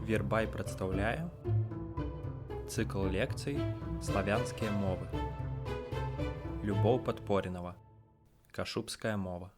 Вербай прадстаўляе цыкл лекцый «Славянскія мовы». Любоў Падпоринова. Кашубская мова.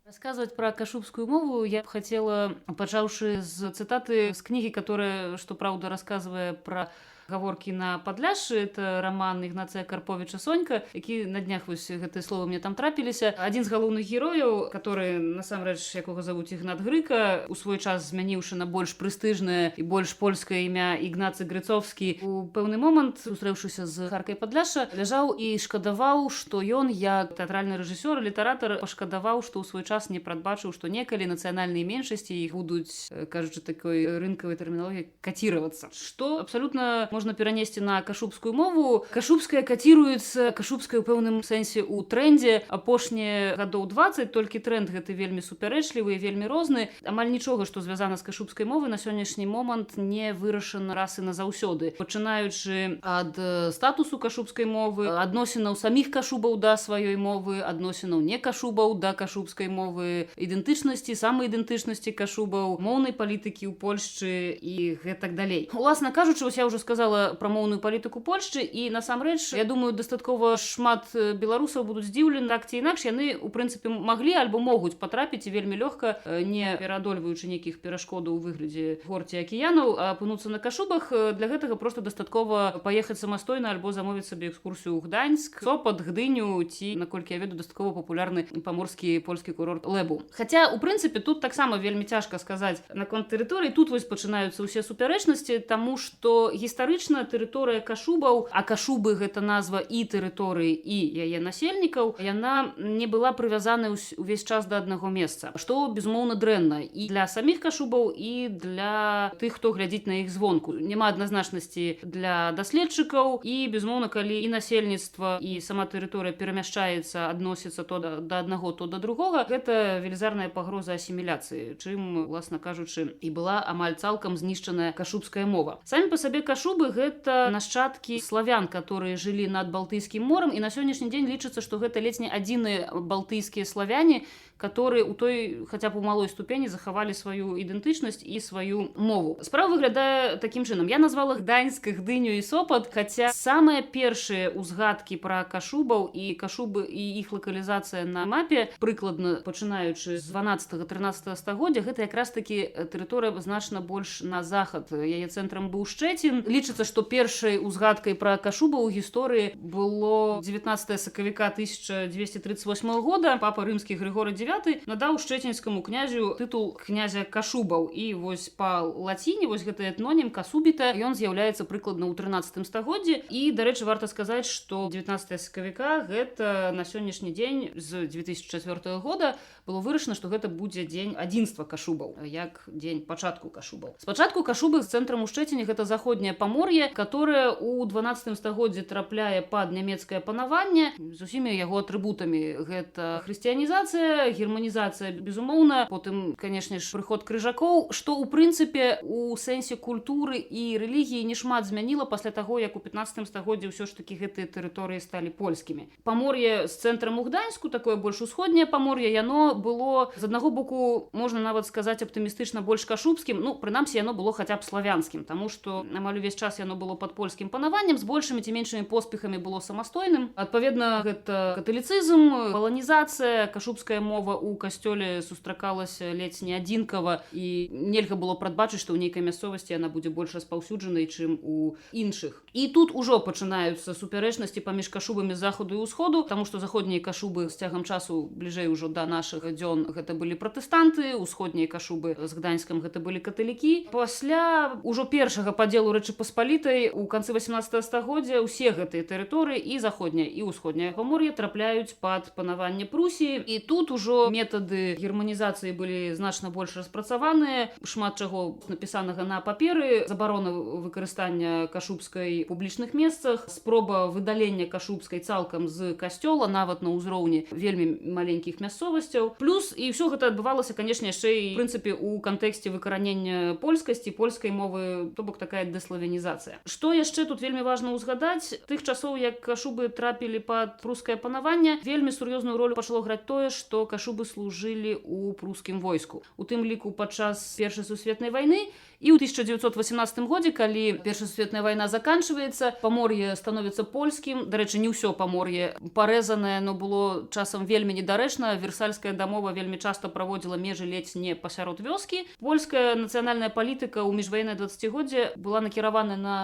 Рассказывать про кашубскую мову я хотела, пачаўшы з цитаты з книги, которая, что правда, рассказывая про гаворкі на Падляшшы, это роман Ігнацыя Карповича «Сонька», які на днях вось гэтыя словы мне там трапіліся. Адзін з галоўных герояў, который насамрэч, якога завуць Ігнат Грыка, у свой час змяніўшы на больш прэстыжнае і больш польскае імя Ігнацый Грыцовскі, у пэўны момант, сустрэўшыся з Харкай Падляшша, ляжаў і шкадаваў, што ён, як тэатральны рэжысёр, літаратар, пашкадаваў, што ў свой час не прадбачыў, што некалі нацыянальныя меншасці іх будуць, кажучы такой рынкавай тэрмінологіі, каціравацца. Што абсалютна можна перанесці на кашубскую мову. Кашубская каціруецца, кашубская ў пэўным сэнсе ў трэндзе апошнія гадоў 20, толькі трэнд гэты вельмі супярэчлівы і вельмі розны. Амаль нічога, што звязана з кашубскай мовай, на сённяшні момант не вырашана раз і назаўсёды. Пачынаючы ад статусу кашубскай мовы, адносінаў саміх кашубаў да сваёй мовы, адносінаў не кашубаў да кашубскай мовы, ідэнтычнасці, самаідэнтычнасці кашубаў, моўнай палітыкі ў Польшчы і гэтак далей. Уласна кажучы, вось я ўжо сказала пра моўную палітыку Польшчы, і насамрэч, я думаю, дастаткова шмат беларусаў будуць здзіўлены, так ці інакш яны у прынцыпе маглі альбо могуць патрапіць вельмі лёгка, не пераадольваючы нейкіх перашкодаў у выглядзе гор ці акіянаў, а апынуцца на кашубах. Для гэтага просто дастаткова паехаць самастойна альбо замовіць сабе экскурсію ў Гданьск, Сопат, Гдыню ці, наколькі я ведаю, дастаткова папулярны паморскі польскі курорт Лэбу. Хаця у прынцыпе тут таксама вельмі цяжка сказаць наконт тэрыторыі. Тут вось пачынаюцца ўсе супярэчнасці, таму што гістарычна тэрыторыя кашубаў, а кашубы гэта назва і тэрыторыі, і яе насельнікаў, яна не была прывязана увесь час да аднаго месца, што безумоўна дрэнна і для саміх кашубаў, і для тых, хто глядзіць на іх звонку. Няма адназначнасці для даследчыкаў, і безумоўна, калі і насельніцтва, і сама тэрыторыя перамяшчаецца, адносіцца то да аднаго, то да другога, гэта велізарная пагроза асіміляцыі, чым, уласна кажучы, і была амаль цалкам знішчаная кашубская мова. Самі па сабе кашубы гэта нашчадкі славян, которые жылі над Балтыйскім морам, і на сённяшні дзень лічыцца, што гэта ледзь не адзіныя балтыйскія славяне, которые у той хаця б у малой ступені захавалі сваю ідэнтычнасць і сваю мову. Справа выглядае такім чынам. Я назвала Гданьск, Гдыню і Сопат, хаця самыя першыя ўзгадкі пра кашубаў і кашубы і іх лакалізацыя на мапе, прыкладна пачынаючы з 12-13 стагоддзя, гэта якраз такі тэрыторыя значна больш на захад. Яе цэнтрам быў Шчэцін. Лічыцца, што першай узгадкай пра кашубаў у гісторыі было 19 сакавіка 1238 года. Папа рымскі Грыгорый IX надаў шчэцінскаму князю тытул князя кашубаў. І вось па лаціне, вось гэты этнонім касубіта, ён з'яўляецца прыкладна ў 13 стагоддзі. І, дарэчы, варта сказаць, што 19 сакавіка гэта на сённяшні дзень з 2004 года было вырашана, што гэта будзе дзень адзінства кашубаў, як дзень пачатку кашубаў. Спачатку кашубы з цэнтрам у Шчэцине гэта заходняе памор'е, которое у 12 стагоддзі трапляе пад нямецкае панаванне з усімі яго атрыбутамі. Гэта хрысціянізацыя, германізацыя, безумоўна, потым, канешне ж, прыход крыжакоў, што ў прынцыпе у сэнсе культуры і рэлігіі не шмат змяніла пасля таго, як у 15 стагоддзі ўсё ж такі гэтыя тэрыторыі сталі польскімі. Памор'е з цэнтрам у Гданьску, такое больш усходняе памор'е, яно было з аднаго боку, можна нават сказаць аптымістычна, больш кашубскім, ну, прынамсі, яно было хаця б славянскім, таму што амаль увесь час яно было пад польскім панаваннем, з большымі ці меншымі поспехамі было самастойным. Адпаведна, гэта каталіцызм, паланізацыя, кашубская мова ў касцёле сустракалася ледзь не адзінкава, і нельга было прадбачыць, што ў нейкай мясцовасці яна будзе больш распаўсюджанай, чым у іншых. І тут ужо пачынаюцца супярэчнасці паміж кашубамі з захаду і ўсходу, таму што заходнія кашубы з цягам часу бліжэй ужо да нашых дзён гэта былі пратэстанты, усходнія кашубы з Гданьскам гэта былі каталікі. Пасля ўжо першага падзелу Рэчы Паспалітай у канцы 18 стагоддзя ўсе гэтыя тэрыторыі, і заходняе і ўсходняе памор'е, трапляюць пад панаванне Прусіі, і тут ужо метады германізацыі былі значна больш распрацаваныя, шмат чаго напісанага на паперы, забарона выкарыстання кашубскай у публічных месцах, спроба выдалення кашубскай цалкам з касцёла, нават на ўзроўні вельмі маленькіх мясцовасцяў. Плюс і ўсё гэта адбывалася, канешне, яшчэ і, в прынцыпе, у кантэксце выкаранення польскасці, польскай мовы, то бок такая дэславянізацыя. Што яшчэ тут вельмі важна ўзгадаць, тых часоў, як кашубы трапілі пад прускае панаванне, вельмі сур'ёзную ролю пачало граць тое, што кашубы служылі ў прускім войску. У тым ліку падчас Першай сусветнай вайны, І ў 1918 годзе, калі Першая сусветная вайна заканчваецца, памор'е становіцца польскім. Дарэчы, не ўсё памор'е парэзанае, но было часам вельмі недарэчна. Версальская дамова вельмі часта праводзіла межы ледзь не пасярод вёскі. Польская нацыянальная палітыка ў міжваеннае 20годдзе была накіравана на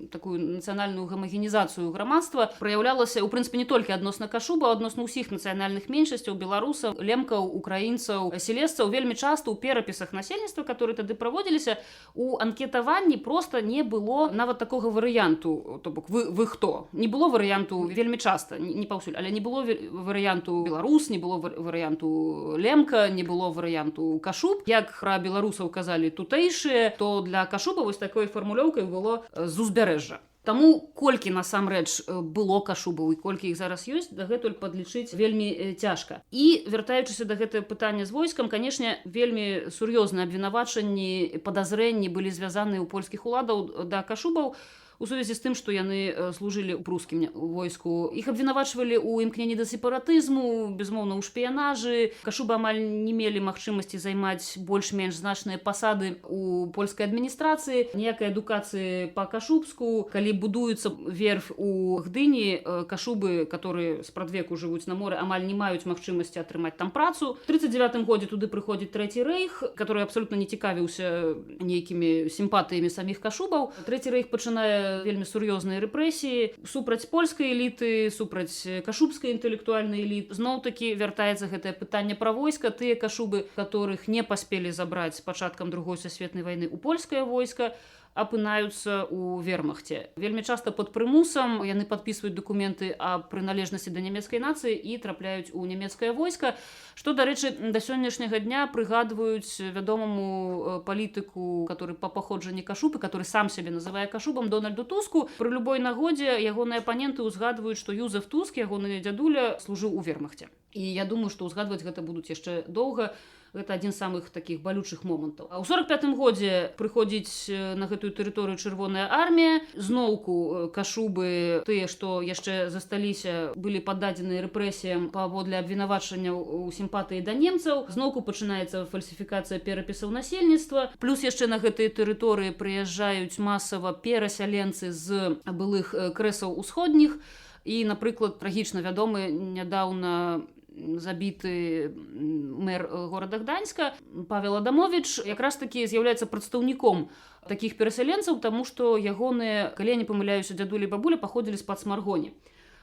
такую нацыянальную гамагенізацыю грамадства. Праяўлялася, у прынцыпе, не толькі адносна кашубаў, адносна ўсіх нацыянальных меншасцяў, беларусаў, лемкаў, украінцаў, селезцаў. Вельмі часта ў перапісах насельніцтва, которые тады праводзіліся, у анкетаванні проста не было нават такога варыянту, то бок вы хто? Не было варыянту вельмі часта, не паўсюль, але не было варыянту беларус, не было варыянту лемка, не было варыянту кашуб. Як пра беларусаў казалі тутэйшыя, то для кашуба вось такой фармулёўкай было з узбярэжжа. Таму колькі насамрэч было кашубаў і колькі іх зараз ёсць, дагэтуль падлічыць вельмі цяжка. І вяртаючыся да гэтага пытання з войскам, канешне, вельмі сур'ёзныя абвінавачанні, падазрэнні былі звязаныя ў польскіх уладаў да кашубаў у сувязі з тым, што яны служылі ў прускім войску. Іх абвінавачвалі ў імкненні да сепаратызму, безумоўна, ў шпіянажы. Кашубы амаль не мелі магчымасці займаць больш-менш значныя пасады ў польскай адміністрацыі. Ніякай адукацыі па-кашубску. Калі будуецца верфь у Гдыні, кашубы, которые спрадвеку жывуць на моры, амаль не маюць магчымасці атрымаць там працу. У 1939 годзе туды прыходзіць Трэці рэйх, который абсалютна не цікавіўся нейкімі сімпатыямі саміх кашубаў. Трэці рэйх пачынае вельмі сур'ёзныя рэпрэсіі супраць польскай эліты, супраць кашубскай інтэлектуальнай эліты. Зноў-такі вяртаецца гэтае пытанне пра войска. Тыя кашубы, которых не паспелі забраць з пачаткам Другой сусветнай вайны ў польскае войска, апынаюцца ў вермахце. Вельмі часта пад прымусам яны падпісваюць дакументы аб прыналежнасці да нямецкай нацыі і трапляюць у нямецкае войска, што, дарэчы, да сённяшняга дня прыгадваюць вядомаму палітыку, который па паходжанні кашуб і который сам сябе называе кашубам, Дональду Туску. Пры любой нагодзе ягоныя апаненты ўзгадваюць, што Юзеф Туск, ягоны дзядуля, служыў у вермахце. І я думаю, што ўзгадваць гэта будуць яшчэ доўга. Гэта адзін з самых такіх балючых момантаў. А ў 45-м годзе прыходзіць на гэтую тэрыторыю Чырвоная армія. Зноўку кашубы, тыя, што яшчэ засталіся, былі паддадзеныя рэпрэсіям паводле абвінавачання ў сімпатыі да немцаў. Зноўку пачынаецца фальсіфікацыя перапісаў насельніцтва. Плюс яшчэ на гэтыя тэрыторыі прыязджаюць масава перасяленцы з былых крэсаў усходніх. І, напрыклад, трагічна вядомы нядаўна забіты мэр горада Гданьска Павел Адамович якраз такі з'яўляецца прадстаўніком такіх перасяленцаў, таму што ягоныя, калі я не памыляюся, дзядулі і бабуля паходзілі з-пад Смаргоні.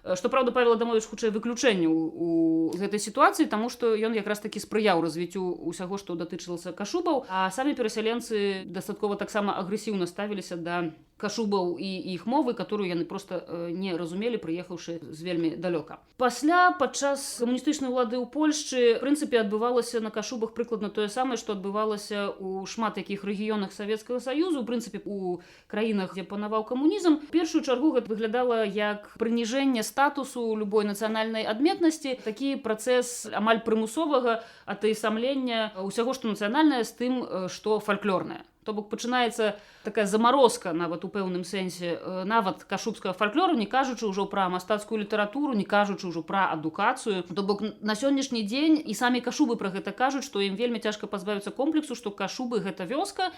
Што, праўда, Павел Адамович хутчэй выключэнне ў гэтай сітуацыі, таму што ён якраз такі спрыяў развіццю ўсяго, што датычылася кашубаў, а самі перасяленцы дастаткова таксама агрэсіўна ставіліся да кашубаў і іх мовы, которую яны проста не разумелі, прыехаўшы з вельмі далёка. Пасля, падчас камуністычнай улады ў Польшчы, в прынцыпе, адбывалася на кашубах прыкладна тое самае, што адбывалася ў шмат якіх рэгіёнах Савецкага Саюзу, у прынцыпе, у краінах, дзе панаваў камунізм. У першую чаргу гэта выглядала як прыніжэнне статусу любой нацыянальнай адметнасці, такі працэс амаль прымусовага атаясамлення ўсяго, што нацыянальнае, з тым, што фальклорнае. То бок пачынаецца такая замарозка нават у пэўным сэнсе нават кашубскага фальклору, не кажучы ўжо пра мастацкую літаратуру, не кажучы ўжо пра адукацыю. То бок на сённяшні дзень і самі кашубы пра гэта кажуць, што ім вельмі цяжка пазбавіцца комплексу, што кашубы гэта вёска,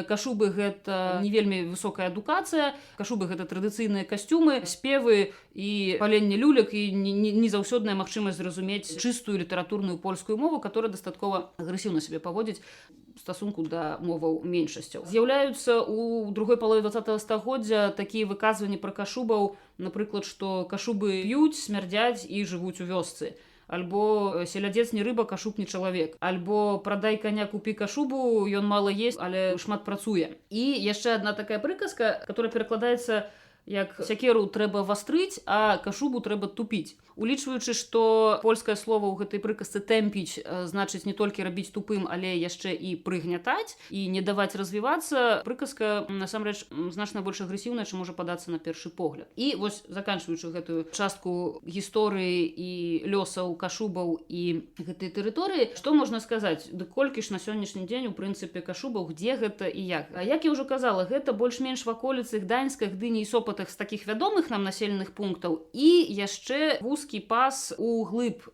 кашубы гэта не вельмі высокая адукацыя, кашубы гэта традыцыйныя касцюмы, спевы і паленне люлек і не заўсёдная магчымасць зразумець чыстую літаратурную польскую мову, которая дастаткова агрэсіўна сябе паводзіць у стасунку да моваў меншасцяў. З'яўляюцца у другой палове 20-го стагоддзя такія выказванні пра кашубаў, напрыклад, што кашубы п'юць, смярдзяць і жывуць у вёсцы. Альбо селядзец не рыба, кашуб не чалавек. Альбо прадай каня, купі кашубу, ён мала есть, але шмат працуе. І яшчэ адна такая прыказка, которая перакладаецца як сякеру трэба вастрыць, а кашубу трэба тупіць. Улічваючы, што польскае слова ў гэтай прыказцы тэмпіць значыць не толькі рабіць тупым, але яшчэ і прыгнятаць і не даваць развівацца, прыказка насамрэч значна больш агрэсіўная, чым можа падацца на першы погляд. І вось заканчваючы гэтую частку гісторыі і лёсаў кашубаў і гэтай тэрыторыі, што можна сказаць? Ды колькі ж на сённяшні дзень у прынцыпе кашубаў, дзе гэта і як? А як я ўжо казала, гэта больш-менш ваколіцы Гданьска, Гдыні і Сопот гэтых з такіх вядомых нам населеных пунктаў і яшчэ вузкі пас у глыб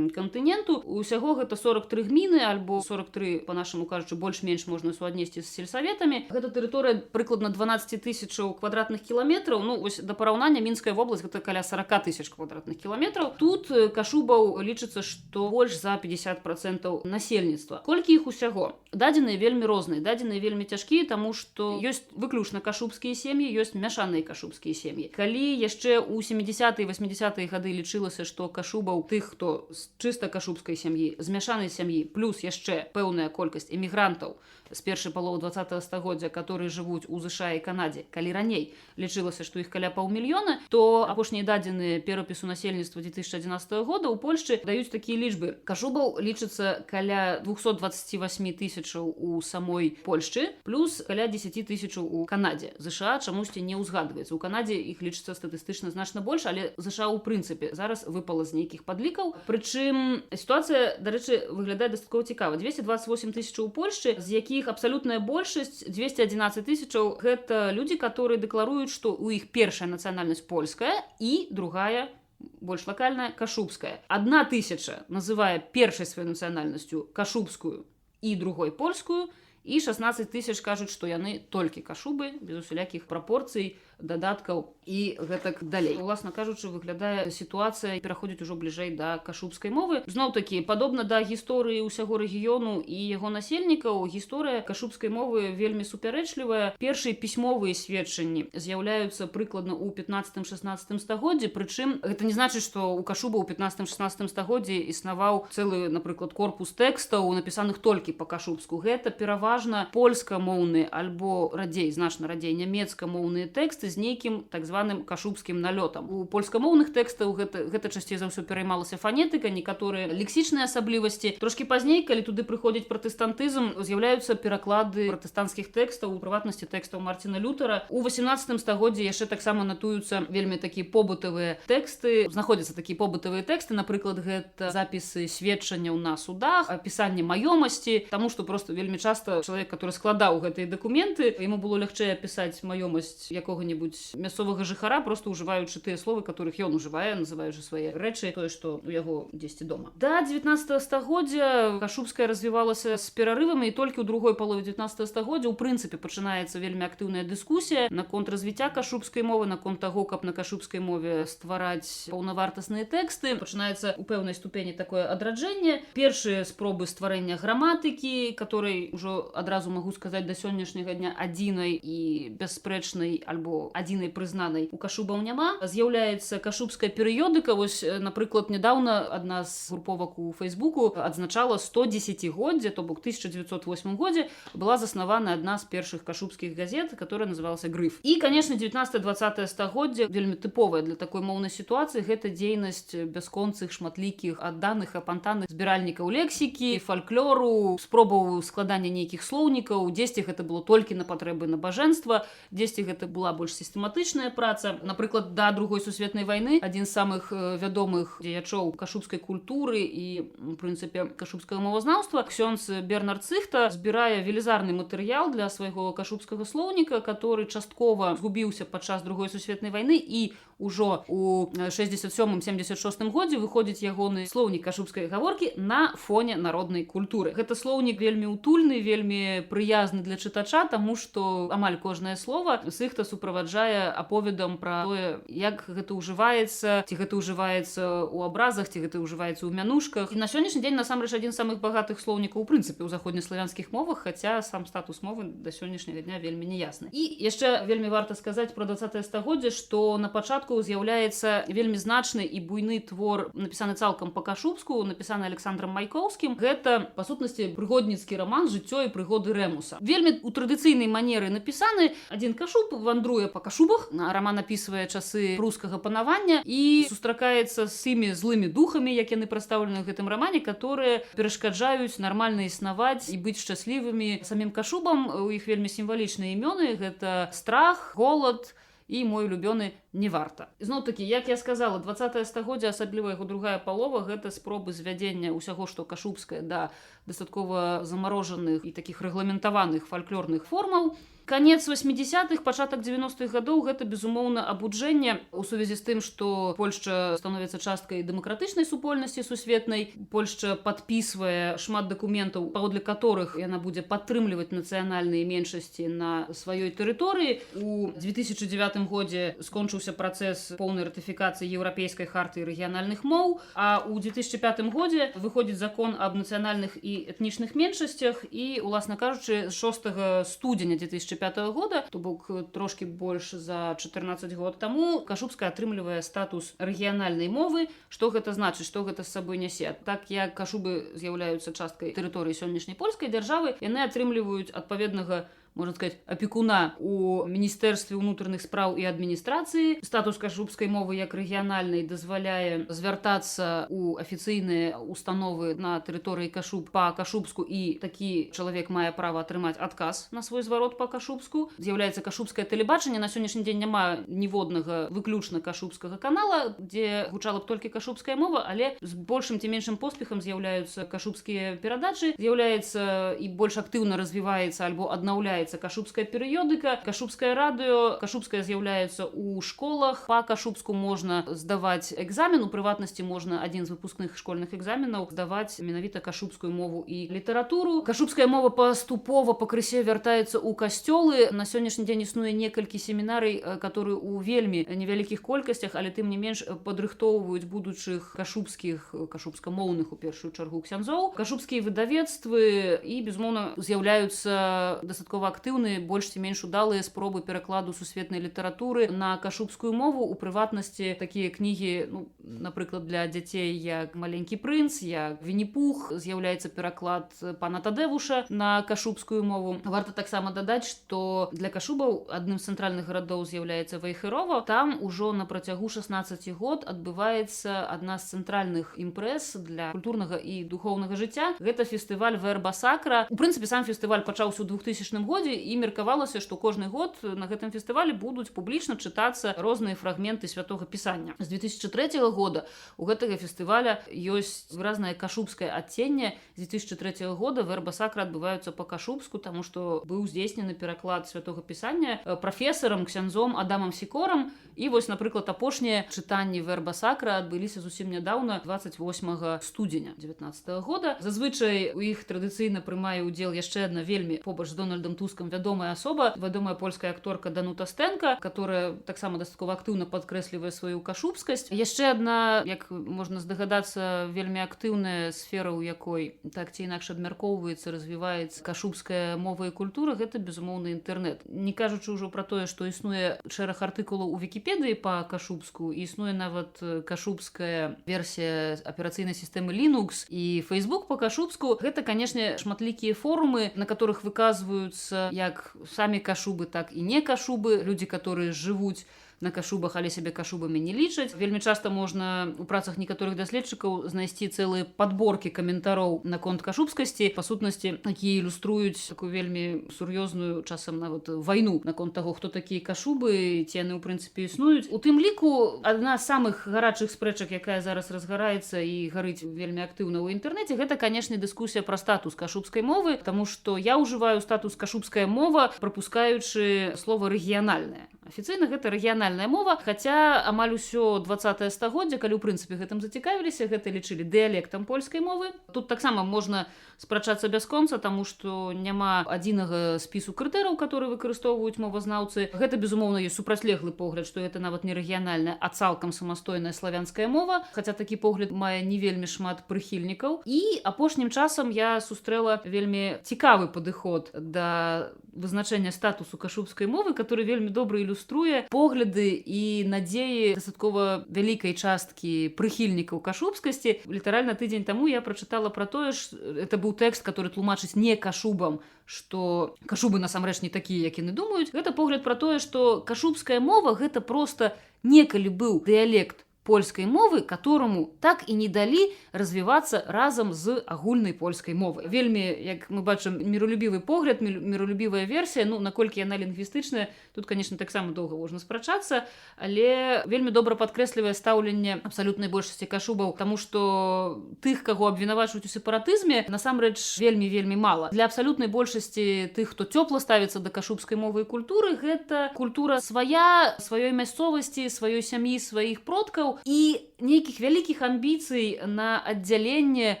кантыненту. Усяго гэта 43 гміны альбо 43, по-нашаму кажучы, больш-менш можна суаднесці з сельсаветамі. Гэта тэрыторыя прыкладна 12 тысячаў квадратных кіламетраў. Ну, вось да параўнання Мінская вобласць гэта каля 40 тысяч квадратных кіламетраў. Тут кашубаў лічыцца, што больш за 50% насельніцтва. Колькі іх усяго? Дадзеныя вельмі розныя, дадзеныя вельмі цяжкія, таму што ёсць выключна кашубскія сем'і, ёсць мяшаныя кашубскія сем'і. Калі яшчэ ў 70-е і 80-е гады лічылася, што кашубаў тых, хто з чыста кашубскай сям'і, з мяшанай сям'і, плюс яшчэ пэўная колькасць эмігрантаў з першай паловы 20-го стагоддзя, которые жывуць у ЗША і Канадзе, калі раней лічылася, што іх каля паўмільёна, то апошнія дадзеныя перапісу насельніцтва 2011 года ў Польшчы даюць такія лічбы. Кашубаў лічыцца каля 228 тысячаў у самой Польшчы, плюс каля 10 тысячаў у Канадзе. ЗША чамусьці не ўзгадваецца. У Канадзе іх лічыцца статыстычна значна больш, але ЗША ў прынцыпе зараз выпала з нейкіх падлікаў. Прычым сітуацыя, дарэчы, выглядае дастаткова цікава. 228 тысячаў у Польшчы, з якіх абсалютная большасць, 211 тысячаў, гэта людзі, которые дэкларуюць, што ў іх першая нацыянальнасць польская і другая, больш лакальная, кашубская. 1000 называе першай сваёй нацыянальнасцю кашубскую і другой польскую, і 16 тысяч кажуць, што яны толькі кашубы, без усялякіх прапорцый, дадаткаў і гэтак далей. Уласна кажучы, выглядае сітуацыя, пераходзіць ужо бліжэй да кашубскай мовы. Зноў-такі, падобна да гісторыі ўсяго рэгіёну і яго насельнікаў, гісторыя кашубскай мовы вельмі супярэчлівая. Першыя пісьмовыя сведчанні з'яўляюцца прыкладна ў 15-16 стагоддзі, прычым гэта не значыць, што ў кашуба ў 15-16 стагоддзі існаваў цэлы, напрыклад, корпус тэкстаў, напісаных толькі па-кашубску. Гэта пераважна польскамоўныя альбо радзей, значна радзей нямецкамоўныя тэксты з нейкім так званым кашубскім налётам. У польскамоўных тэкстаў гэта часцей за ўсё пераймалася фанетыка, некаторыя лексічныя асаблівасці. Трошкі пазней, калі туды прыходзіць пратэстантызм, з'яўляюцца пераклады пратэстанцкіх тэкстаў, у прыватнасці тэкстаў Марціна Лютера. У 18 стагоддзі яшчэ таксама натуюцца вельмі такія побытавыя тэксты. Знаходзяцца такія побытавыя тэксты, напрыклад, гэта запісы сведчанняў на судах, апісанне маёмасці, таму што проста вельмі часта чалавек, который складаў гэтыя дакументы, яму было лягчэй апісаць маёмасць якога-небудзь мясцовага жыхара, просто ўжываючы тыя словы, которых ён ужывае, называючы свае рэчы, тое, што у яго дзесьці дома. Да 19 стагоддзя кашубская развівалася з перарывамі, і толькі ў другой палове 19 стагоддзя ў прынцыпе пачынаецца вельмі актыўная дыскусія наконт развіцця кашубскай мовы, наконт таго, каб на кашубскай мове ствараць паўнавартасныя тэксты. Пачынаецца у пэўнай ступені такое адраджэнне. Першыя спробы стварэння граматыкі, которой ужо адразу магу сказаць да сённяшняга дня адзінай і бясспрэчнай альбо адзінай прызнанай у кашубаў няма. З'яўляецца кашубская перыёдыка. Вось, напрыклад, нядаўна адна з груповак у Фейсбуку адзначала 110-годдзе, то бок 1908 годзе была заснавана адна з першых кашубскіх газет, которая называлася «Грыф». І, конечно, 19-20 стагоддзе вельмі тыповая для такой моўнай сітуацыі. Гэта дзейнасць бясконцых, шматлікіх, адданых, апантаных збіральнікаў лексікі, фальклору, спробаў складання нейкіх слоўнікаў. Дзесьці гэта было толькі на патрэбы набажэнства, дзесьці гэта была больш сістэматычная праца. Напрыклад, да Другой сусветнай вайны адзін з самых вядомых дзеячоў кашубскай культуры і, у прынцыпе, кашубскага мовазнаўства, ксёндз Бернард Цыхта, збірае велізарны матэрыял для свайго кашубскага слоўніка, который часткова згубіўся падчас Другой сусветнай вайны, і ўжо у 67-76 годзе выходзіць ягоны слоўнік кашубскай гаворкі на фоне народнай культуры. Гэта слоўнік вельмі утульны, вельмі прыязны для чытача, таму што амаль кожнае слова Цыхта суправаджае аповедам пра тое, як гэта ўжываецца, ці гэта ўжываецца ў абразах, ці гэта ўжываецца ў мянушках. І на сённяшні дзень насамрэч адзін з самых багатых слоўнікаў у прынцыпе ў заходнеславянскіх мовах, хаця сам статус мовы да сённяшняга дня вельмі неясны. І яшчэ вельмі варта сказаць пра 20 стагоддзе, што на пачатку з'яўляецца вельмі значны і буйны твор, напісаны цалкам па-кашубску, напісаны Александрам Майкоўскім. Гэта, па сутнасці, прыгодніцкі раман «Жыццё і прыгоды Рэмуса». Вельмі у традыцыйнай манеры напісаны. Адзін кашуб вандруе па кашубах, раман апісвае часы прускага панавання і сустракаецца з тымі злымі духамі, як яны прадстаўлены ў гэтым рамане, которые перашкаджаюць нармальна існаваць і быць шчаслівымі самім кашубам. У іх вельмі сімвалічныя імёны. Гэта страх, голад і мой улюбёны не варта. Зноў-такі, як я сказала, 20 стагоддзя, асабліва яго другая палова, гэта спробы звядзення ўсяго, што кашубскае, да дастаткова замарожаных і такіх рэгламентаваных фальклорных формаў. Канец 80-х, пачатак 90-х гадоў гэта безумоўна абуджэнне у сувязі з тым, што Польшча становіцца часткай дэмакратычнай супольнасці сусветнай. Польшча падпісвае шмат дакументаў, паводле которых яна будзе падтрымліваць нацыянальныя меншасці на сваёй тэрыторыі. У 2009 годзе скончыўся працэс поўнай ратыфікацыі еўрапейскай харты рэгіянальных моў, а ў 2005 годзе выходзіць закон аб нацыянальных і этнічных меншасцях, і, уласна кажучы, 6 студзеня 2005 года, то бок трошкі больш за 14 год таму, кашубская атрымлівае статус рэгіянальнай мовы. Што гэта значыць, што гэта з сабой нясе? Так як кашубы з'яўляюцца часткай тэрыторыі сённяшняй польскай дзяржавы, яны атрымліваюць адпаведнага, можна сказаць, апекуна у міністэрстве ўнутраных спраў і адміністрацыі. Статус кашубскай мовы як рэгіянальнай дазваляе звяртацца ў афіцыйныя установы на тэрыторыі Кашуб па-кашубску, і такі чалавек мае права атрымаць адказ на свой зварот па-кашубску. З'яўляецца кашубскае тэлебачанне. На сённяшні дзень няма ніводнага выключна кашубскага канала, дзе гучала б толькі кашубская мова, але з большым ці меншым поспехам з'яўляюцца кашубскія перадачы, з'яўляецца і больш актыўна развіваецца альбо аднаўляецца кашубская перыёдыка, кашубскае радыё. Кашубская з'яўляецца ў школах. Па-кашубску можна здаваць экзамен, у прыватнасці можна адзін з выпускных школьных экзаменаў здаваць менавіта кашубскую мову і літаратуру. Кашубская мова паступова пакрысе вяртаецца ў касцёлы. На сённяшні дзень існуе некалькі семінарый, которые ў вельмі невялікіх колькасцях, але тым не менш падрыхтоўваюць будучых кашубскіх, кашубскамоўных у першую чаргу ксяндзоў. Кашубскія выдавецтвы і, безумоўна, з'яўляюцца дастаткова актыўныя, больш ці менш удалыя спробы перакладу сусветнай літаратуры на кашубскую мову. У прыватнасці такія кнігі, напрыклад, для дзяцей як «Маленькі прынц», як «Вінні-Пух», з'яўляецца пераклад пана Тадэвуша на кашубскую мову. Варта таксама дадаць, што для кашубаў адным з цэнтральных гарадоў з'яўляецца Вайхерова. Там ужо на працягу 16 год адбываецца адна з цэнтральных імпрэз для культурнага і духоўнага жыцця. Гэта фестываль Верба Сакра. У прынцыпе, сам фестываль пачаўся ў 2000 годзе, і меркавалася, што кожны год на гэтым фестывалі будуць публічна чытацца розныя фрагменты святога пісання. З 2003 года у гэтага фестываля ёсць выразнае кашубскае адценне. З 2003 года Верба Сакра адбываюцца па-кашубску, таму што быў здзейснены пераклад святога пісання прафесарам, ксяндзом Адамам Сікорам. І вось, напрыклад, апошнія чытанні Верба Сакра адбыліся зусім нядаўна, 28 студзеня 2019 года. Зазвычай у іх традыцыйна прымае ўдзел яшчэ адна вельмі побач з Дональдом Тускам вядомая асоба, вядомая польская акторка Данута Стэнка, которая таксама дастаткова актыўна падкрэслівае сваю кашубскасць. Яшчэ адна, як можна здагадацца, вельмі актыўная сфера, у якой так ці інакш абмяркоўваецца, развіваецца кашубская мова і культура, гэта, безумоўна, інтэрнэт. Не кажучы ўжо пра тое, што існуе шэраг артыкулаў у Вікіпедыі па-кашубску, і існуе нават кашубская версія аперацыйнай сістэмы Linux і Facebook па-кашубску. Гэта, канешне, шматлікія форумы, на которых выказваюцца як самі кашубы, так і не кашубы, людзі, которые жывуць на кашубах, але сябе кашубамі не лічаць. Вельмі часта можна у працах некаторых даследчыкаў знайсці цэлыя падборкі каментароў наконт кашубскасці, па сутнасці, якія ілюструюць такую вельмі сур'ёзную, часам нават вайну наконт таго, хто такія кашубы, ці яны ў прынцыпе існуюць. У тым ліку адна з самых гарачых спрэчак, якая зараз разгараецца і гарыць вельмі актыўна ў інтэрнэце, гэта, канешне, дыскусія пра статус кашубскай мовы, таму што я ўжываю статус кашубская мова, прапускаючы слова рэгіянальная. Афіцыйна гэта рэгіянальная мова, хаця амаль усё 20-е стагоддзе, калі ў прынцыпе гэтым зацікавіліся, гэта лічылі дыялектам польскай мовы. Тут таксама можна спрачацца бясконца, таму што няма адзінага спісу крытэрыяў, которые выкарыстоўваюць мовазнаўцы. Гэта, безумоўна, ёсць супрацьлеглы погляд, што гэта нават не рэгіянальная, а цалкам самастойная славянская мова, хаця такі погляд мае не вельмі шмат прыхільнікаў. І апошнім часам я сустрэла вельмі цікавы падыход да вызначэння статусу кашубскай мовы, который вельмі добра ілюструе погляды і надзеі дастаткова вялікай часткі прыхільнікаў кашубскасці. Літаральна тыдзень таму я прачытала пра тое, што это быў тэкст, который тлумачыць не кашубам, што кашубы насамрэч не такія, як яны думаюць. Гэта погляд пра тое, што кашубская мова гэта проста некалі быў дыялект польскай мовы, которому так і не далі развівацца разам з агульнай польскай мовай. Вельмі, як мы бачым, міралюбівы погляд, міралюбівая версія, наколькі яна лінгвістычная, тут, конечно, таксама доўга можна спрачацца, але вельмі добра падкрэслівае стаўленне абсалютнай большасці кашубаў, таму што тых, каго абвінавачваюць у сепаратызме, насамрэч вельмі мала. Для абсалютнай большасці тых, хто цёпла ставіцца да кашубскай мовы і культуры, гэта культура свая, сваёй мясцовасці, сваёй сям'і, сваіх продкаў, і нейкіх вялікіх амбіцый на аддзяленне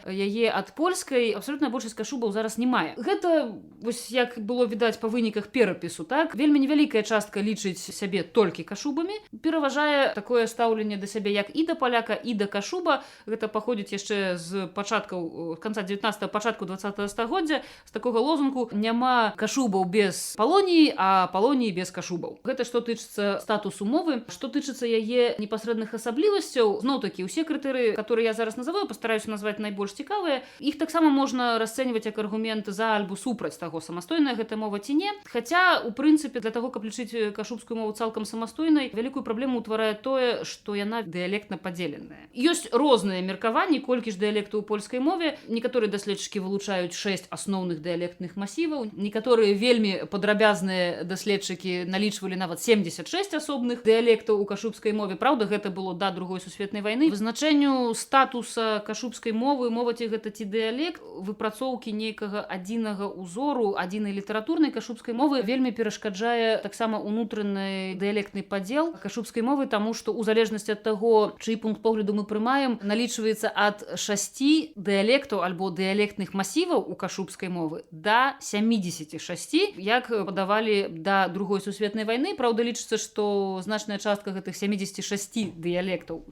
яе ад польскай абсалютная большасць кашубаў зараз не мае. Гэта, вось як было відаць па выніках перапісу, так, вельмі невялікая частка лічыць сябе толькі кашубамі. Пераважае такое стаўленне да сябе як і да паляка, і да кашуба. Гэта паходзіць яшчэ з пачаткаў канца 19-го, пачатку 20-го стагоддзя, з такога лозунгу: няма кашубаў без палоніі, а палоніі без кашубаў. Гэта што тычыцца статусу мовы. Што тычыцца яе непасрэдных асаблівасцяў, зноў-такі, усе крытэрыі, которые я зараз называю, пастараюся назваць найбольш цікавыя, іх таксама можна расцэньваць як аргумент за альбо супраць таго, самастойная гэта мова ці не. Хаця, у прынцыпе, для таго, каб лічыць кашубскую мову цалкам самастойнай, вялікую праблему ўтварае тое, што яна дыялектна падзеленая. Ёсць розныя меркаванні, колькі ж дыялектаў у польскай мове. Некаторыя даследчыкі вылучаюць 6 асноўных дыялектных масіваў, некаторыя вельмі падрабязныя даследчыкі налічвалі нават 76 асобных дыялектаў у кашубскай мове. Праўда, гэта было да другой сусветнай вайны. Вызначэнню статуса кашубскай мовы, мова ці гэта ці дыялект, выпрацоўкі нейкага адзінага ўзору, адзінай літаратурнай кашубскай мовы вельмі перашкаджае таксама унутраны дыялектны падзел кашубскай мовы, таму што ў залежнасці ад таго, чый пункт погляду мы прымаем, налічваецца ад 6 дыялектаў альбо дыялектных масіваў у кашубскай мовы да 76, як падавалі да другой сусветнай вайны. Праўда, лічыцца, што значная частка гэтых 76 дыялектаў,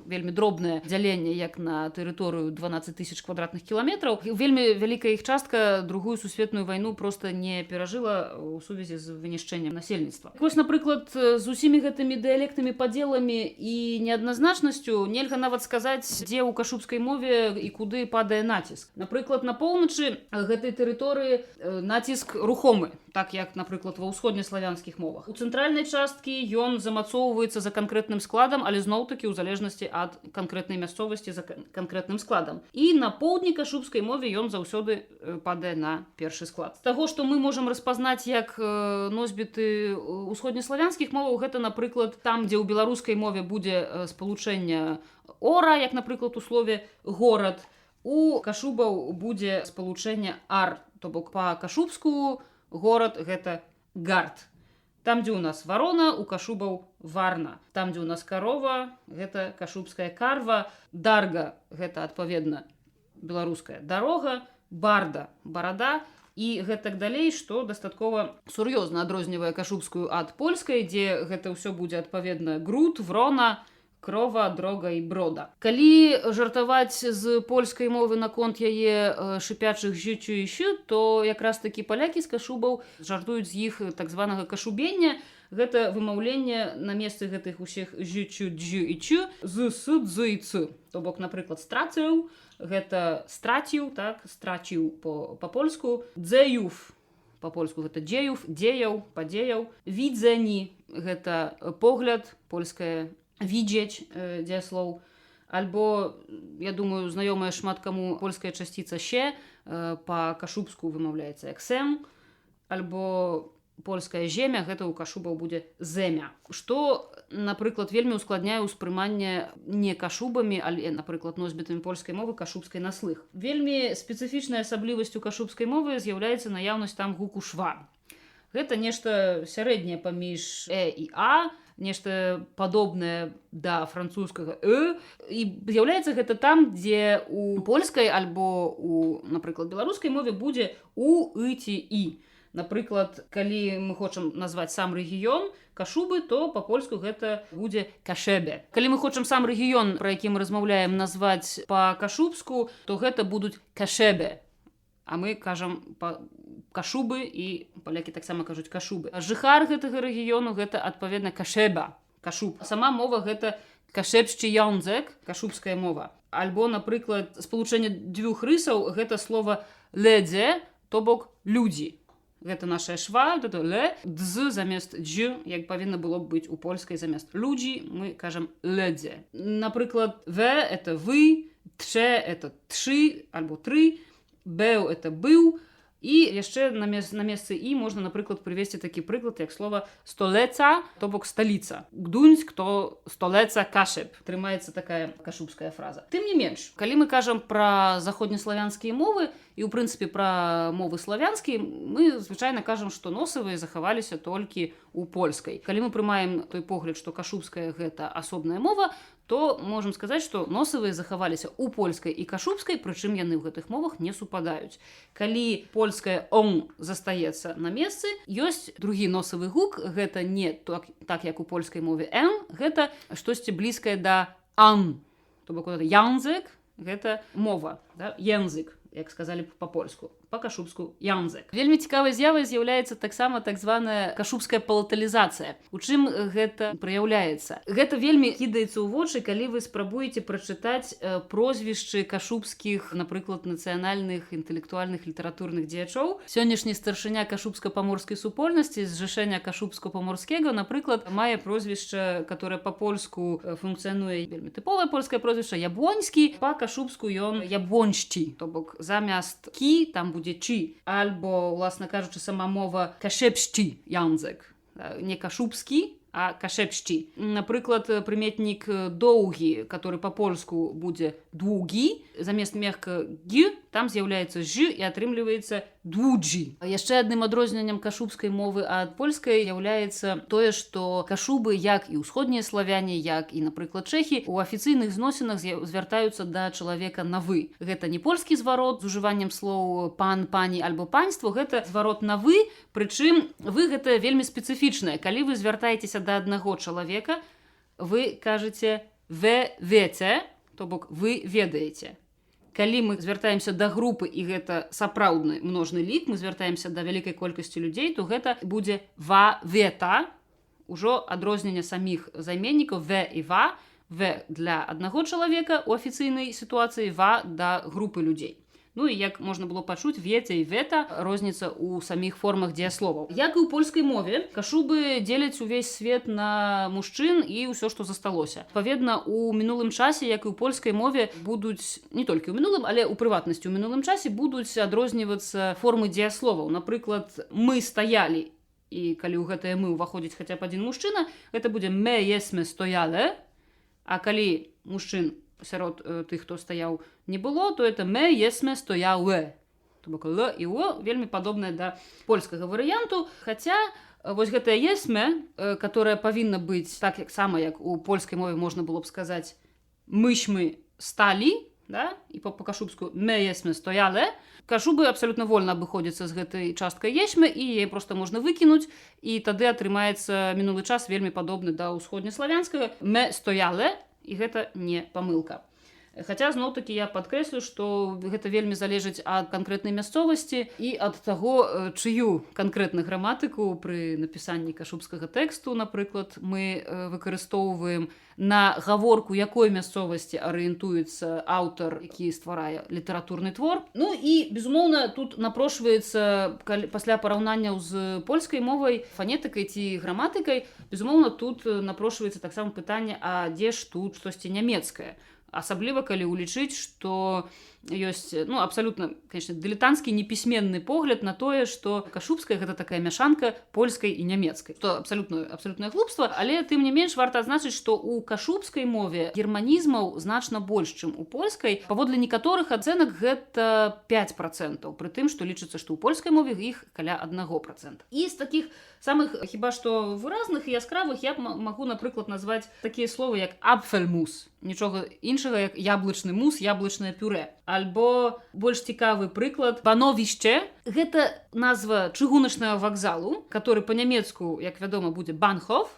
вельмі дробнае дзяленне, як на тэрыторыю 12 000 квадратных кіламетраў. Вельмі вялікая іх частка другую сусветную вайну проста не перажыла ў сувязі з вынішчэннем насельніцтва. Вось, напрыклад, з усімі гэтымі дыялектнымі падзеламі і неадназначнасцю нельга нават сказаць, дзе ў кашубскай мове і куды падае націск. Напрыклад, на поўначы гэтай тэрыторыі націск рухомы, так як, напрыклад, ва ўсходнеславянскіх мовах. У цэнтральнай часткі ён замацоўваецца за канкрэтным складам, але зноў-такі ў залежнасці ад канкрэтнай мясцовасці за канкрэтным складам. І на поўдні кашубскай мове ён заўсёды падае на першы склад. З таго, што мы можам распазнаць як носьбіты ўсходнеславянскіх моваў, гэта, напрыклад, там, дзе ў беларускай мове будзе спалучэнне ора, як, напрыклад, у слове горад, у кашубаў будзе спалучэнне ар, то бок па-кашубску горад гэта гард. Там, дзе ў нас варона, у кашубаў варна. Там, дзе ў нас карова, гэта кашубская карва. Дарга гэта, адпаведна, беларуская дарога. Барда – барада. І гэтак далей, што дастаткова сур'ёзна адрознівае кашубскую ад польскай, дзе гэта ўсё будзе, адпаведна, груд, врона, крова, дрога і брода. Калі жартаваць з польскай мовы наконт яе шыпячых жыццю і щу, то якраз такі палякі з кашубаў жартуюць з іх так званага кашубення. Гэта вымаўленне на месцы гэтых усіх жыццю, дзю і чу з с, дз і ц. То бок, напрыклад, страціў, гэта страціў, так, страціў па-польску. Дзеюв, па-польску гэта дзеюв, дзеяў, падзеяў. Відзені, гэта погляд, польскае widzieć дзеяслоў. Альбо, я думаю, знаёмая шмат каму польская часціца «ще» па-кашубску вымаўляецца як «сем», альбо польская «земя» гэта ў кашубаў будзе «земя». Што, напрыклад, вельмі ускладняе ўспрыманне не кашубамі, але, напрыклад, носьбітамі польскай мовы кашубскай на слых. Вельмі спецыфічнай асаблівасцю кашубскай мовы з'яўляецца наяўнасць там гуку «шва». Гэта нешта сярэдняе паміж «э» і «а», нешта падобнае да французскага і з'яўляецца гэта там, дзе у польскай альбо у, напрыклад, беларускай мове будзе у, ці і. Напрыклад, калі мы хочам назваць сам рэгіён кашубы, то па-польску гэта будзе кашэбе. Калі мы хочам сам рэгіён, пра які мы размаўляем, назваць па-кашубску, то гэта будуць кашэбе. А мы кажам кашубы, і палякі таксама кажуць кашубы. А жыхар гэтага рэгіёну гэта, адпаведна, кашэба, кашуб. Сама мова гэта кашэбшчы янзек, кашубская мова. Альбо, напрыклад, спалучэнне дзвюх рысаў, гэта слова ледзе, то бок людзі. гэта наша шва, это ле, дз замест дж, як павінна было б быць у польскай замест людзі, мы кажам ледзе. Напрыклад, в это вы, тше это тшы альбо тры, беў это быў. І яшчэ на месцы і можна, напрыклад, прывесці такі прыклад, як слова столеца, то бок сталіца. Гдуньск, то столеца Кашэб. Трымаецца такая кашубская фраза. Тым не менш, калі мы кажам пра заходнеславянскія мовы і, ў прынцыпе, пра мовы славянскія, мы звычайна кажам, што носавыя захаваліся толькі у польскай. Калі мы прымаем той погляд, што кашубская гэта асобная мова, то можам сказаць, што носавыя захаваліся ў польскай і кашубскай, прычым яны ў гэтых мовах не супадаюць. Калі польскае «он» застаецца на месцы, ёсць другі носавы гук, гэта не так, як у польскай мове «н», гэта штосьці блізкае да «ан». То бок, янзык – гэта мова, да? Янзык, як сказалі па-польску. Па-кашубску янзык. Вельмі цікавай з'явай з'яўляецца таксама так званая кашубская палаталізацыя. У чым гэта праяўляецца? Гэта вельмі кідаецца ў вочы, калі вы спрабуеце прачытаць прозвішчы кашубскіх, напрыклад, нацыянальных інтэлектуальных літаратурных дзеячоў. Сённяшні старшыня кашубска-паморскай супольнасці з зжышэння кашубска-паморскага, напрыклад, мае прозвішча, которое па-польску функцыянуе вельмі тыповае польскае прозвішча Ябоньскі, па-кашубску ён Ябоньшчі. То бок замяст кі там будзе чы, альбо, уласна кажучы, сама мова кашэбшчі янзык. Не кашубскі, а кашэбшчі. Напрыклад, прыметнік доўгі, который па-польску будзе двугі, замест мягка гі, там з'яўляецца ж і атрымліваецца двуджі. Яшчэ адным адрозненнем кашубскай мовы ад польскай з'яўляецца тое, што кашубы, як і ўсходнія славяне, як і, напрыклад, чэхі, у афіцыйных зносінах звяртаюцца да чалавека на вы. Гэта не польскі зварот з ужываннем слоў пан, пані альбо панство, гэта зварот на вы, прычым вы гэта вельмі спецыфічнае. Калі вы звяртаецеся да аднаго чалавека, вы кажаце «ве веце», то бок «вы ведаеце». Калі мы звяртаемся да групы, і гэта сапраўдны множны лік, мы звяртаемся да вялікай колькасці людзей, то гэта будзе «ва вета», ужо адрозненне саміх займеннікаў «ве» і «ва», «ве» для аднаго чалавека у афіцыйнай сітуацыі, «ва» да групы людзей. Ну і як можна было пачуць, веця і вета розніца ў саміх формах дзеясловаў. Як і ў польскай мове, кашубы дзеляць увесь свет на мужчын і ўсё, што засталося. Адпаведна, у мінулым часе, як і ў польскай мове, будуць, не толькі ў мінулым, але ў прыватнасці ў мінулым часе будуць адрознівацца формы дзеясловаў. Напрыклад, мы стаялі, і калі ў гэтае мы ўваходзіць хаця б адзін мужчына, гэта будзе «ме есме стояле», а калі мужчын сярод тых, хто стаяў, не было, то это «ме есме стояуэ». То бок «л» і «о» вельмі падобнае да польскага варыянту, хаця вось гэтае «есме», которое павінна быць так само, як у польскай мове можна было б сказаць «мышмы сталі», да? І па-кашубску «ме есме стояле», кашубы абсалютна вольна абыходзяцца з гэтай часткай есме, і яе проста можна выкінуць, і тады атрымаецца мінулы час вельмі падобны да ўсходнеславянскага «ме стояле», і гэта не памылка. Хаця, зноў-такі, я падкрэслю, што гэта вельмі залежыць ад канкрэтнай мясцовасці і ад таго, чыю канкрэтную граматыку пры напісанні кашубскага тэксту, напрыклад, мы выкарыстоўваем, на гаворку якой мясцовасці арыентуецца аўтар, які стварае літаратурны твор. Ну і, безумоўна, тут напрошваецца, пасля параўнанняў з польскай мовай, фанетыкай ці граматыкай, безумоўна, тут напрошваецца таксама пытанне, а дзе ж тут штосьці нямецкае? Асабліва, калі ўлічыць, што ёсць, ну, абсалютна, конечно, дылетанцкі непісьменны погляд на тое, што кашубская гэта такая мяшанка польскай і нямецкай. Што абсалютнае глупства, але тым не менш варта адзначыць, што ў кашубскай мове германізмаў значна больш, чым у польскай. Паводле некаторых ацэнак гэта 5%, пры тым, што лічыцца, што ў польскай мове іх каля 1%. І з такіх самых, хіба што выразных і яскравых, я магу, напрыклад, назваць такія словы, як «апфельмус», нічога іншага, як яблычны мус, яблычнае пюрэ. Альбо больш цікавы прыклад «бановішчэ». Гэта назва чыгуначнага вакзалу, который па-нямецку, як вядома, будзе «банхоф».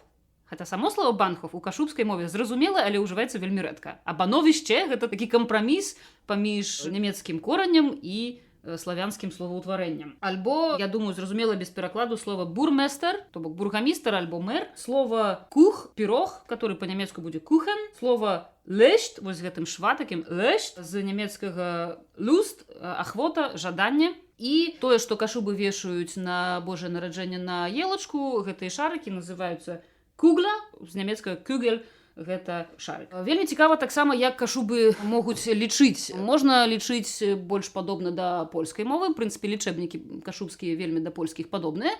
Хаця само слово «банхоф» у кашубскай мове зразумела, але ўжываецца вельмі рэдка. А «бановішчэ» гэта такі кампраміс паміж нямецкім коранем і славянскім словаўтварэннем. Альбо, я думаю, зразумела без перакладу слова «бурместер», то бок бургамістр альбо мэр, слова «кух», пірог, который па-нямецку будзе «кухен», слова «лешт», вось гэтым шва такім «лешт», з нямецкага «луст», ахвота, жаданне. І тое, што кашубы вешаюць на Божае нараджэнне на елачку, гэтыя шарыкі называюцца кугля, з нямецкага кюгель, гэта шарык. Вельмі цікава таксама, як кашубы могуць лічыць. Можна лічыць больш падобна да польскай мовы. В прынцыпе, лічэбнікі кашубскія вельмі да польскіх падобныя.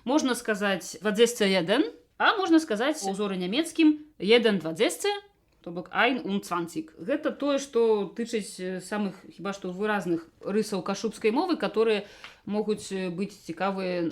Можна сказаць 21, а можна сказаць у узоры нямецкім 1,20, то бок 1,20. Гэта тое, што тычыць самых хіба што выразных рысаў кашубскай мовы, которые могуць быць цікавыя,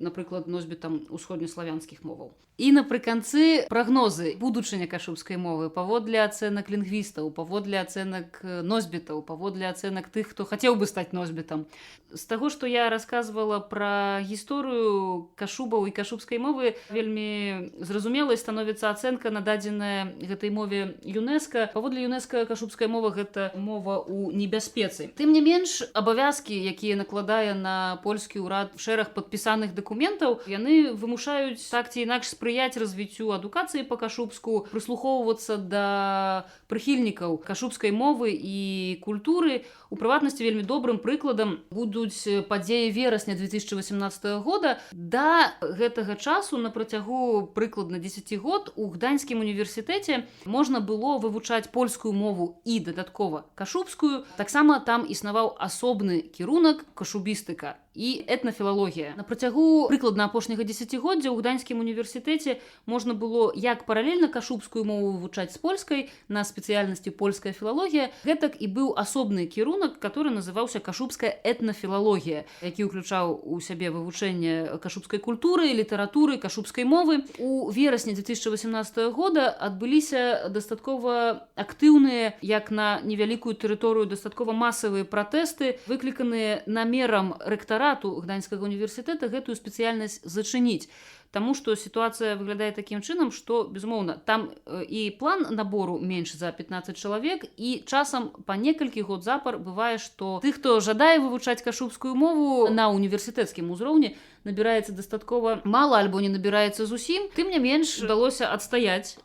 напрыклад, носьбітам усходнеславянскіх моваў. І напрыканцы прагнозы будучыня кашубскай мовы паводле ацэнак лінгвістаў, паводле ацэнак носьбітаў, паводле ацэнак тых, хто хацеў бы стаць носьбітам. З таго, што я расказвала пра гісторыю кашубаў і кашубскай мовы, вельмі зразумелай становіцца ацэнка нададзеная гэтай мове ЮНЕСКО. Паводле ЮНЕСКО кашубская мова гэта мова ў небяспецы. Тым не менш, абавязкі, якія накладае на польскі ўрад шэраг падпісаных дакументаў, яны вымушаюць так ці інакш спрыяць развіццю адукацыі па-кашубску, прыслухоўвацца да прыхільнікаў кашубскай мовы і культуры. У прыватнасці вельмі добрым прыкладам будуць падзеі верасня 2018 года. Да гэтага часу на працягу прыкладна 10 год у Гданьскім універсітэце можна было вывучаць польскую мову і дадаткова кашубскую. Таксама там існаваў асобны кірунак кашубістыка і этнафілалогія. На працягу прыкладна апошняга дзесяцігоддзя ў Гданьскім універсітэце можна было як паралельна кашубскую мову вывучаць з польскай на спецыяльнасці польская філалогія, гэтак і быў асобны кірунак, который называўся кашубская этнафілалогія, які ўключаў у сябе вывучэнне кашубскай культуры, літаратуры, кашубскай мовы. У верасні 2018 года адбыліся дастаткова актыўныя, як на невялікую тэрыторыю, дастаткова масавыя пратэсты, выкліканыя намерам рэктарату Гданьскага універсітэта гэтую спецыяльнасць зачыніць. Таму што сітуацыя выглядае такім чынам, што, безумоўна, там і план набору менш за 15 чалавек, і часам па некалькі год запар бывае, што тых, хто жадае вывучаць кашубскую мову на універсітэцкім узроўні, набіраецца дастаткова мала альбо не набіраецца зусім. Тым не менш, удалося адстаяць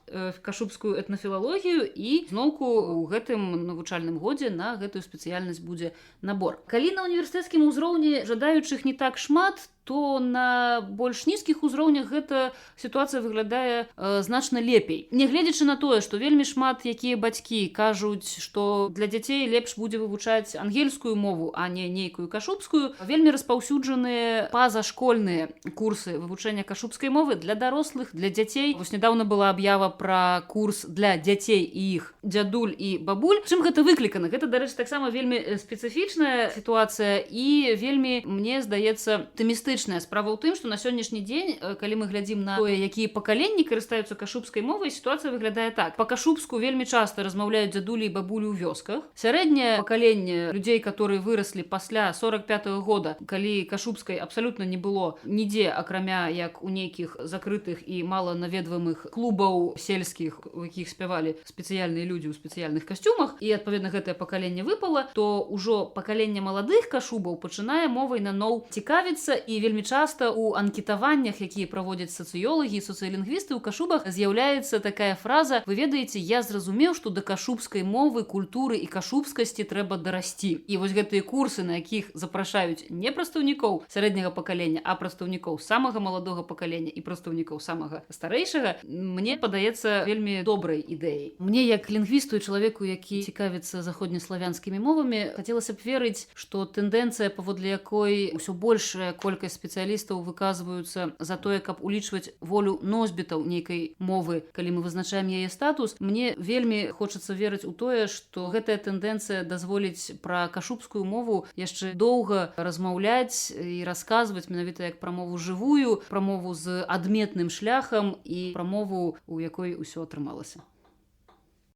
кашубскую этнафілалогію, і зноўку ў гэтым навучальным годзе на гэтую спецыяльнасць будзе набор. Калі на універсітэцкім узроўні жадаючых не так шмат, то на больш нізкіх узроўнях гэта сітуацыя выглядае значна лепей. Нягледзячы на тое, што вельмі шмат якія бацькі кажуць, што для дзяцей лепш будзе вывучаць ангельскую мову, а не нейкую кашубскую, вельмі распаўсюджаныя пазашкольныя курсы вывучэння кашубскай мовы для дарослых, для дзяцей. Вось нядаўна была аб'ява пра курс для дзяцей і іх дзядуль і бабуль. Чым гэта выклікана? Гэта, дарэчы, таксама вельмі спецыфічная сітуацыя і вельмі, мне здаецца, аптымістычная. Справа ў тым, што на сённяшні дзень, калі мы глядзім на тое, якія пакаленні карыстаюцца кашубскай мовай, сітуацыя выглядае так. Па-кашубску вельмі часта размаўляюць дзядулі і бабулі ў вёсках. Сярэдняе пакаленне людзей, которые выраслі пасля 45-го года, калі кашубскай абсалютна не было нідзе, акрамя як у нейкіх закрытых і мала наведваных клубаў сельскіх, у якіх спявалі спецыяльныя людзі ў спецыяльных касцюмах, і, адпаведна, гэтае пакаленне выпала, то ўжо пакаленне маладых кашубаў пачынае мовай наноў цікавіцца, і вельмі часта у анкетаваннях, якія праводзяць сацыёлагі і сацыялінгвісты, у кашубах з'яўляецца такая фраза: вы ведаеце, я зразумеў, што да кашубскай мовы, культуры і кашубскасці трэба дарасці. І вось гэтыя курсы, на якіх запрашаюць не прадстаўнікоў сярэдняга пакалення, а прадстаўнікоў самага маладога пакалення і прадстаўнікоў самага старэйшага, мне падаецца вельмі добрай ідэяй. Мне, як лінгвісту і чалавеку, які цікавіцца заходнеславянскімі мовамі, хацелася б верыць, што тэндэнцыя, паводле якой усё большая колькасць спецыялістаў выказваюцца за тое, каб улічваць волю носьбітаў нейкай мовы, калі мы вызначаем яе статус, мне вельмі хочацца верыць у тое, што гэтая тэндэнцыя дазволіць пра кашубскую мову яшчэ доўга размаўляць і расказваць менавіта як пра мову жывую, пра мову з адметным шляхам і пра мову, у якой усё атрымалася.